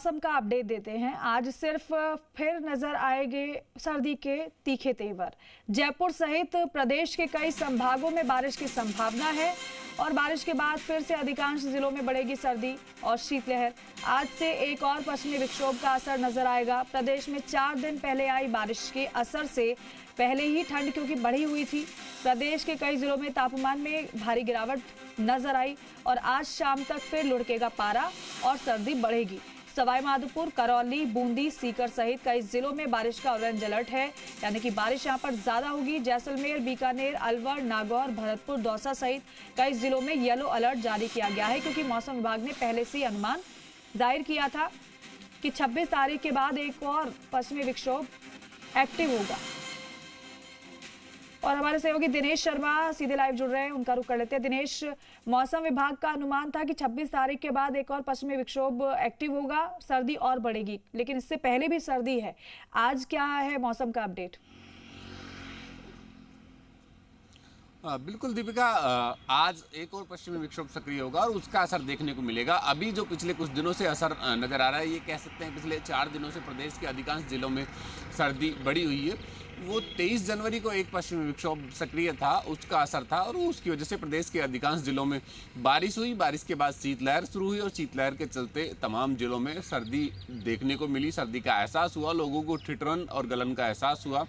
मौसम का अपडेट देते हैं। आज सिर्फ फिर नजर आएंगे सर्दी के तीखे तेवर। जयपुर सहित प्रदेश के कई संभागों में बारिश की संभावना है और बारिश के बाद फिर से अधिकांश जिलों में बढ़ेगी सर्दी और शीतलहर। आज से एक और पश्चिमी विक्षोभ का असर नजर आएगा। प्रदेश में 4 दिन पहले आई बारिश के असर से पहले ही ठंड क्योंकि बढ़ी हुई थी। प्रदेश के कई जिलों में तापमान में भारी गिरावट नजर आई और आज शाम तक फिर लुढ़केगा पारा और सर्दी बढ़ेगी। सवाई माधोपुर, करौली, बूंदी, सीकर सहित कई जिलों में बारिश का ऑरेंज अलर्ट है, यानी कि बारिश यहां पर ज्यादा होगी। जैसलमेर, बीकानेर, अलवर, नागौर, भरतपुर, दौसा सहित कई जिलों में येलो अलर्ट जारी किया गया है क्योंकि मौसम विभाग ने पहले से ही अनुमान जाहिर किया था कि 26 तारीख के बाद एक और पश्चिमी विक्षोभ एक्टिव होगा। और हमारे सहयोगी दिनेश शर्मा सीधे लाइव जुड़ रहे हैं, उनका रुख कर लेते हैं। दिनेश, मौसम विभाग का अनुमान था कि 26 तारीख के बाद एक और पश्चिमी विक्षोभ एक्टिव होगा, सर्दी और बढ़ेगी, लेकिन इससे पहले भी सर्दी है। आज क्या है मौसम का अपडेट? बिल्कुल दीपिका, आज एक और पश्चिमी विक्षोभ सक्रिय होगा और उसका असर देखने को मिलेगा। अभी जो पिछले कुछ दिनों से असर नजर आ रहा है, ये कह सकते हैं पिछले 4 दिनों से प्रदेश के अधिकांश जिलों में सर्दी बढ़ी हुई है। वो 23 जनवरी को एक पश्चिमी विक्षोभ सक्रिय था, उसका असर था और उसकी वजह से प्रदेश के अधिकांश जिलों में बारिश हुई। बारिश के बाद शीतलहर शुरू हुई और शीतलहर के चलते तमाम जिलों में सर्दी देखने को मिली। सर्दी का एहसास हुआ, लोगों को ठिठुरन और गलन का एहसास हुआ।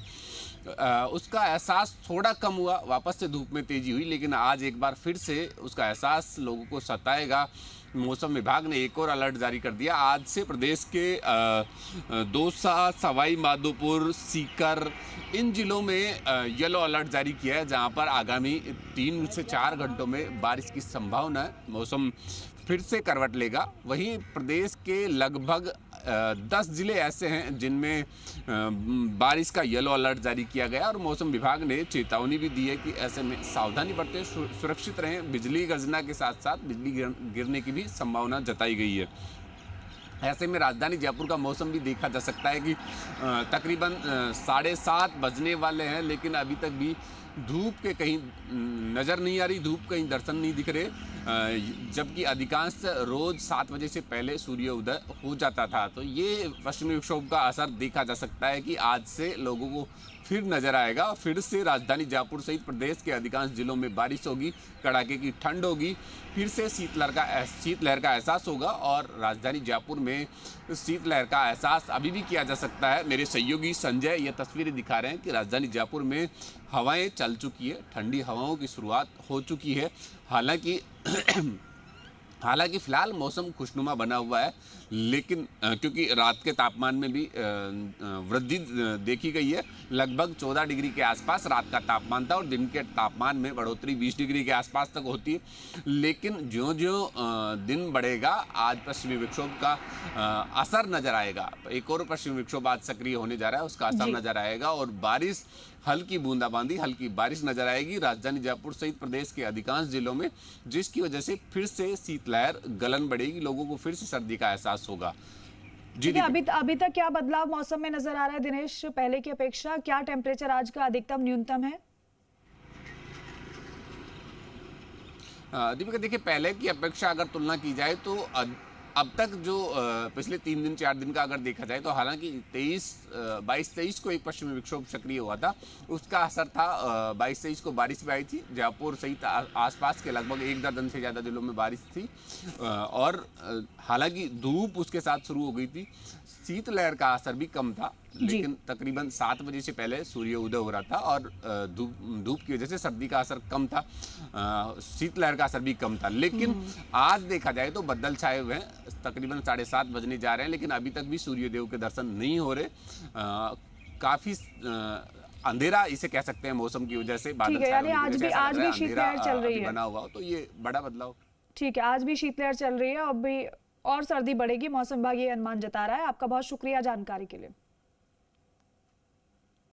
उसका एहसास थोड़ा कम हुआ, वापस से धूप में तेजी हुई, लेकिन आज एक बार फिर से उसका एहसास लोगों को सताएगा। मौसम विभाग ने एक और अलर्ट जारी कर दिया। आज से प्रदेश के दौसा, सवाई माधोपुर, सीकर, इन जिलों में येलो अलर्ट जारी किया है, जहां पर आगामी 3 से 4 घंटों में बारिश की संभावना है। मौसम फिर से करवट लेगा। वहीं प्रदेश के लगभग 10 जिले ऐसे हैं जिनमें बारिश का येलो अलर्ट जारी किया गया और मौसम विभाग ने चेतावनी भी दी है कि ऐसे में सावधानी बरतें, सुरक्षित रहें। बिजली गर्जना के साथ साथ बिजली गिरने की भी संभावना जताई गई है। ऐसे में राजधानी जयपुर का मौसम भी देखा जा सकता है कि तकरीबन 7:30 बजने वाले हैं, लेकिन अभी तक भी धूप के कहीं नज़र नहीं आ रही, धूप कहीं दर्शन नहीं दिख रहे, जबकि अधिकांश रोज़ 7 बजे से पहले सूर्योदय हो जाता था। तो ये पश्चिमी विक्षोभ का असर देखा जा सकता है कि आज से लोगों को फिर नजर आएगा। फिर से राजधानी जयपुर सहित प्रदेश के अधिकांश जिलों में बारिश होगी, कड़ाके की ठंड होगी, फिर से शीतलहर का एहसास होगा और राजधानी जयपुर में शीतलहर का एहसास अभी भी किया जा सकता है। मेरे सहयोगी संजय ये तस्वीरें दिखा रहे हैं कि राजधानी जयपुर में हवाएं चल चुकी है, ठंडी हवाओं की शुरुआत हो चुकी है। हालांकि फिलहाल मौसम खुशनुमा बना हुआ है, लेकिन क्योंकि रात के तापमान में भी वृद्धि देखी गई है। लगभग 14 डिग्री के आसपास रात का तापमान था और दिन के तापमान में बढ़ोतरी 20 डिग्री के आसपास तक होती है। लेकिन ज्यों-ज्यों दिन बढ़ेगा, आज पश्चिमी विक्षोभ का असर नजर आएगा। एक और पश्चिमी विक्षोभ आज सक्रिय होने जा रहा है, उसका असर नजर आएगा और बारिश, हल्की बूंदाबांदी, हल्की बारिश नजर आएगी राजधानी जयपुर सहित प्रदेश के अधिकांश जिलों में, जिसकी वजह से फिर से शीतलहर, गलन बढ़ेगी, लोगों को फिर से सर्दी का एहसास होगा। जी, अभी तक क्या बदलाव मौसम में नजर आ रहा है दिनेश, पहले की अपेक्षा? क्या टेम्परेचर आज का अधिकतम न्यूनतम है? दीपिका, देखिए, पहले की अपेक्षा अगर तुलना की जाए तो अब तक जो पिछले 3 दिन 4 दिन का अगर देखा जाए तो हालांकि 22-23 को एक पश्चिमी विक्षोभ सक्रिय हुआ था, उसका असर था। 22-23 को बारिश भी आई थी, जयपुर सहित आसपास के लगभग 1 दर्जन से ज़्यादा जिलों में बारिश थी और हालांकि धूप उसके साथ शुरू हो गई थी। शीतलहर का असर भी कम था, लेकिन तकरीबन 7 बजे से पहले सूर्योदय हो रहा था और धूप की वजह से सर्दी का असर कम था, शीतलहर का असर भी कम था। लेकिन आज देखा जाए तो बादल छाए हुए हैं, तकरीबन 7:30 बजने जा रहे हैं, लेकिन अभी तक भी सूर्यदेव के दर्शन नहीं हो रहे। काफी अंधेरा इसे कह सकते हैं मौसम की वजह से, बादल छाए हुए, आज भी शीतलहर चल रही है, बना हुआ, तो ये बड़ा बदलाव। ठीक है, आज भी शीतलहर चल रही है, अब भी और सर्दी बढ़ेगी, मौसम विभाग ये अनुमान जता रहा है। आपका बहुत शुक्रिया जानकारी के लिए।